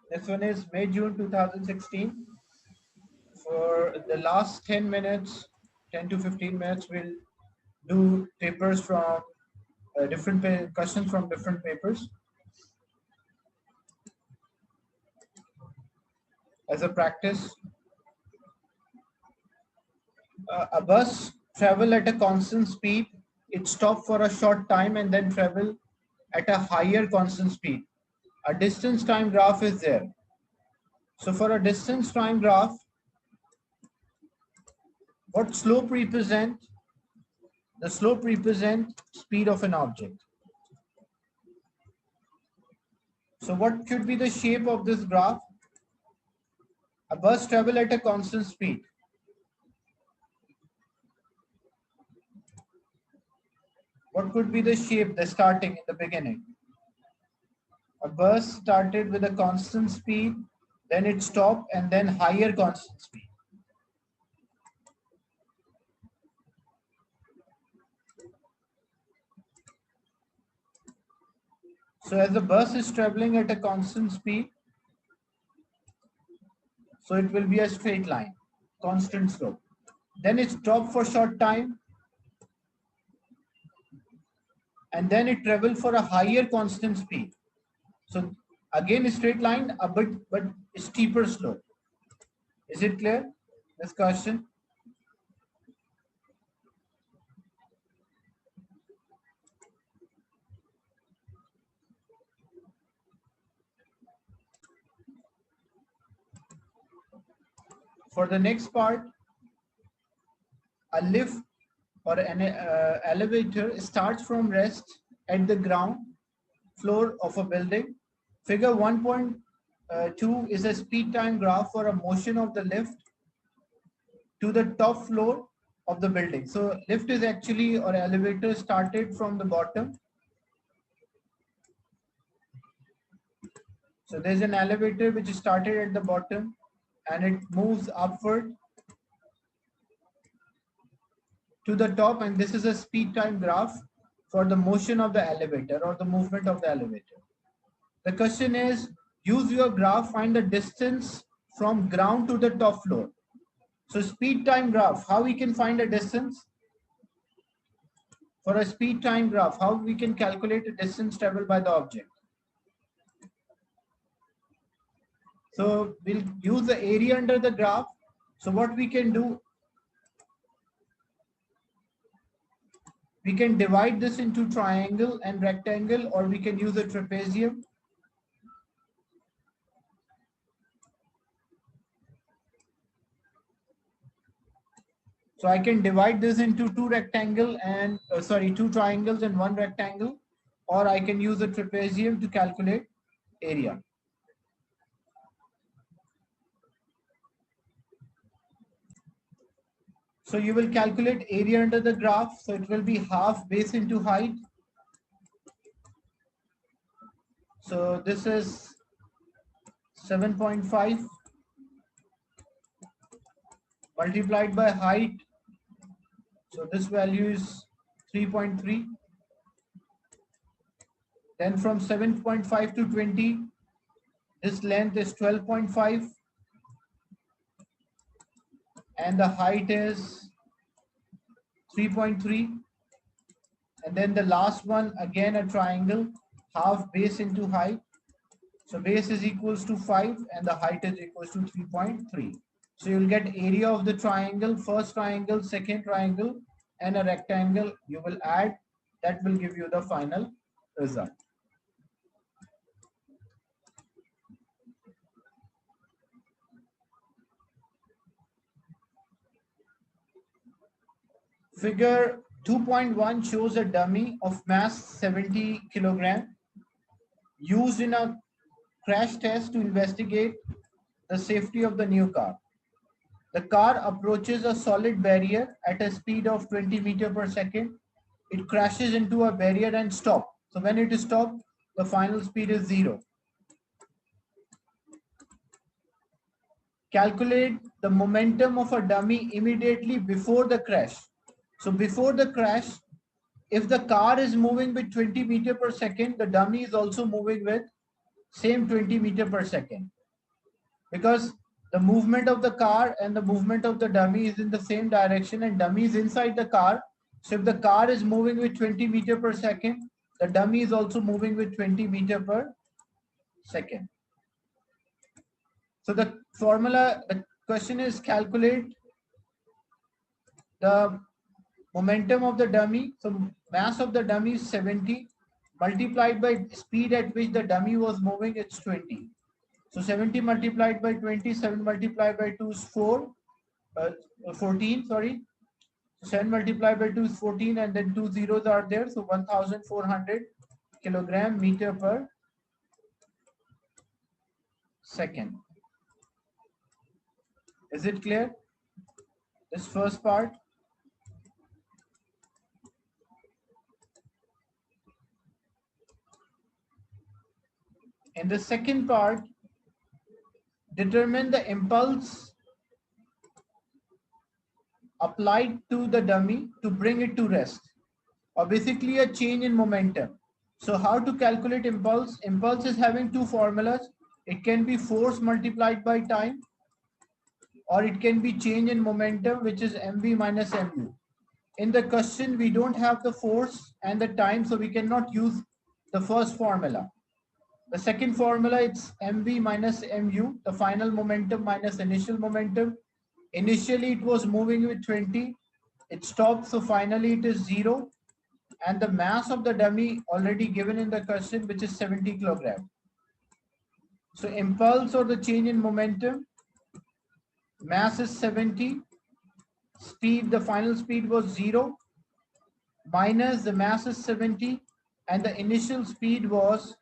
This one is May, June 2016. For the last 10 minutes, 10 to 15 minutes, we'll do papers from questions from different papers as a practice. A bus travel at a constant speed. It stop for a short time and then travel at a higher constant speed. A distance time graph is there. So for a distance time graph, what slope represent? The slope represent speed of an object. So what should be the shape of this graph? A bus travel at a constant speed. What could be the shape, the starting in the beginning? A bus started with a constant speed, then it stopped, and then higher constant speed. So as the bus is traveling at a constant speed, so it will be a straight line, constant slope. Then it stopped for short time, and then it traveled for a higher constant speed. So again, a straight line, a bit but steeper slope. Is it clear? This question. For the next part, a lift or an elevator starts from rest at the ground floor of a building. Figure 1.2 is a speed time graph for a motion of the lift to the top floor of the building. So lift is actually, or elevator started from the bottom. So there's an elevator which started at the bottom and it moves upward to the top, and this is a speed time graph for the motion of the elevator or the movement of the elevator. The question is, use your graph, find the distance from ground to the top floor. So speed time graph, how we can find a distance? For a speed time graph, how we can calculate the distance traveled by the object? So we'll use the area under the graph. So what we can do, we can divide this into triangle and rectangle, or we can use a trapezium. So I can divide this into two triangles and one rectangle, or I can use a trapezium to calculate area. So you will calculate area under the graph. So it will be half base into height. So this is 7.5 multiplied by height. So this value is 3.3. Then from 7.5 to 20, this length is 12.5. And the height is 3.3. And then the last one, again a triangle, half base into height. So base is equals to 5 and the height is equals to 3.3. So you'll get area of the triangle, first triangle, second triangle, and a rectangle. You will add, that will give you the final result. Figure 2.1 shows a dummy of mass 70 kilogram used in a crash test to investigate the safety of the new car. The car approaches a solid barrier at a speed of 20 meters per second. It crashes into a barrier and stops. So when it stops, the final speed is 0. Calculate the momentum of a dummy immediately before the crash. So before the crash, if the car is moving with 20 meters per second, the dummy is also moving with same 20 meters per second. because the movement of the car and the movement of the dummy is in the same direction, and dummy is inside the car. So if the car is moving with 20 meter per second, the dummy is also moving with 20 meter per second. So the formula, the question is calculate the momentum of the dummy. So mass of the dummy is 70 multiplied by speed at which the dummy was moving, it's 20. So 70 multiplied by 20, 7 multiplied by 2 is 14, sorry. 7 multiplied by 2 is 14, and then two zeros are there. So 1400 kilogram meter per second. Is it clear? This first part. In the second part, determine the impulse applied to the dummy to bring it to rest, or basically a change in momentum. So how to calculate impulse? Impulse is having two formulas. It can be force multiplied by time, or it can be change in momentum, which is mv minus mu. In the question, we don't have the force and the time, so we cannot use the first formula. The second formula, it's mv minus mu, the final momentum minus initial momentum. Initially, it was moving with 20. It stopped, so finally it is 0. And the mass of the dummy already given in the question, which is 70 kilogram. So impulse or the change in momentum, mass is 70. Speed, the final speed was 0. Minus the mass is 70. And the initial speed was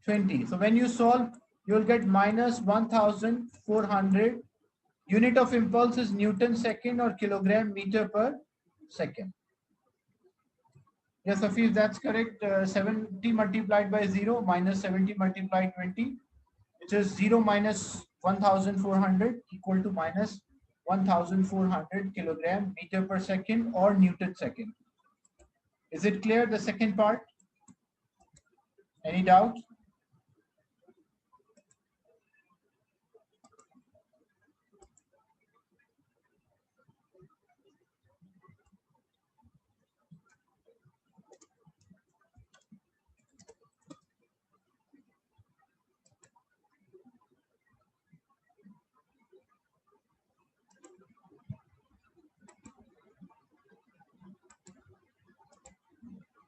20. So when you solve, you will get minus 1400. Unit of impulse is Newton second or kilogram meter per second. Yes, Hafiz, that's correct. 70 multiplied by 0 minus 70 multiplied 20, which is 0 minus 1400 equal to minus 1400 kilogram meter per second or Newton second. Is it clear, the second part? Any doubt?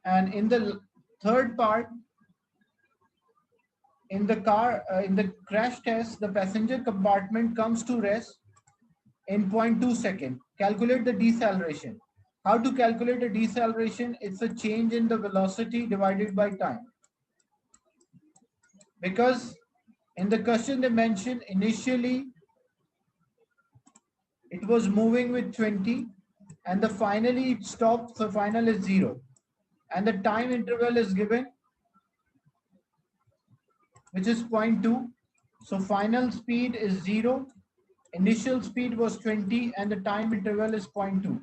And in the third part, in the car, in the crash test, the passenger compartment comes to rest in 0.2 second. Calculate the deceleration. How to calculate a deceleration? It's a change in the velocity divided by time. Because in the question they mentioned initially it was moving with 20 and the finally it stopped, so final is 0. And the time interval is given, which is 0.2. So final speed is 0, initial speed was 20, and the time interval is 0.2.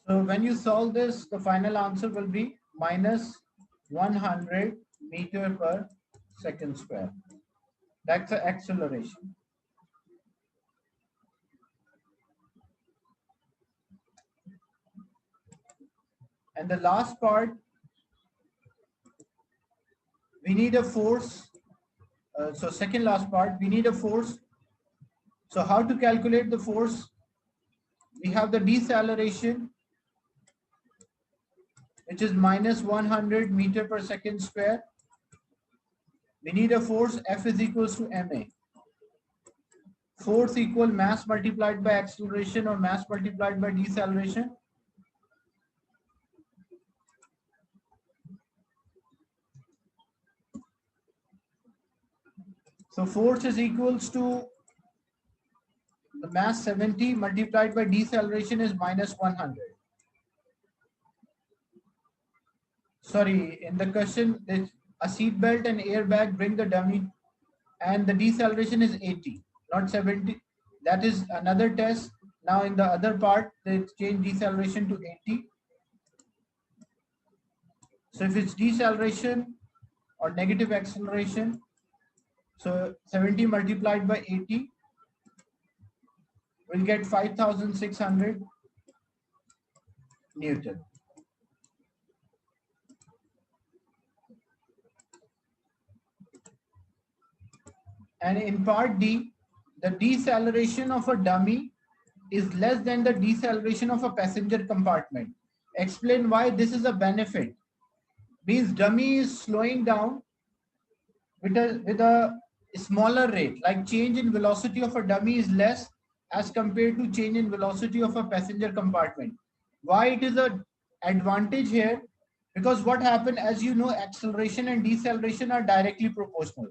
So when you solve this, the final answer will be minus 100 meter per second square. That's the acceleration. And the last part, we need a force. So second last part, we need a force. So how to calculate the force? We have the deceleration, which is minus 100 meter per second square. We need a force, F is equals to ma. Force equal mass multiplied by acceleration or mass multiplied by deceleration. So force is equals to mass 70 multiplied by deceleration is minus 100. Sorry, in the question, a seat belt and airbag bring the dummy, and the deceleration is 80, not 70. That is another test. Now in the other part, they change deceleration to 80. So if it's deceleration or negative acceleration, so 70 multiplied by 80 will get 5,600 Newton. And in part D, the deceleration of a dummy is less than the deceleration of a passenger compartment. Explain why this is a benefit. Means dummy is slowing down with a smaller rate, like change in velocity of a dummy is less as compared to change in velocity of a passenger compartment. Why it is a advantage here? Because what happened, as you know, acceleration and deceleration are directly proportional.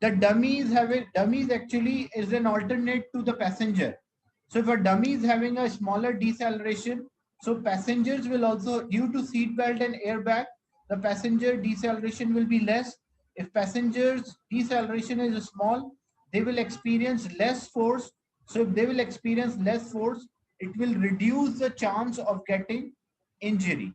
The dummies actually is an alternate to the passenger. So if a dummy is having a smaller deceleration, so passengers will also, due to seat belt and airbag, the passenger deceleration will be less. If passengers deceleration is small, they will experience less force. So if they will experience less force, it will reduce the chance of getting injury.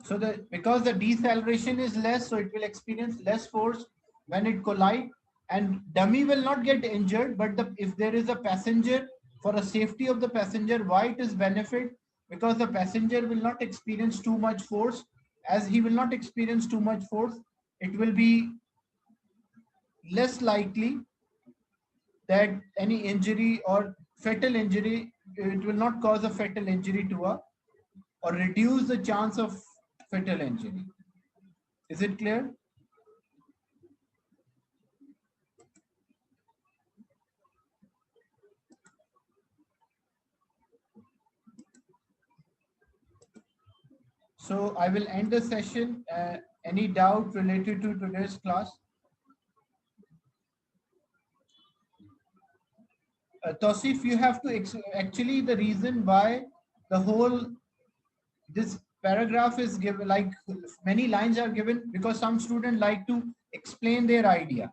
So because the deceleration is less, so it will experience less force when it collide, and dummy will not get injured. But if there is a passenger, for a safety of the passenger, why it is benefit? Because the passenger will not experience too much force. As he will not experience too much force, it will be less likely that any injury or fatal injury, it will not cause a fatal injury to a, or reduce the chance of fatal injury. Is it clear? So I will end the session. Any doubt related to today's class? Tosif, you have to actually, the reason why the whole this paragraph is given, like many lines are given, because some students like to explain their idea.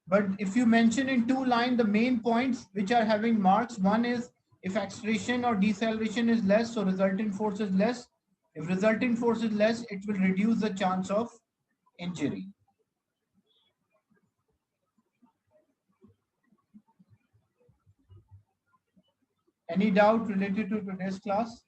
But if you mention in 2 lines the main points which are having marks, one is if acceleration or deceleration is less, so resultant force is less. If resultant force is less, it will reduce the chance of injury. Any doubt related to today's class?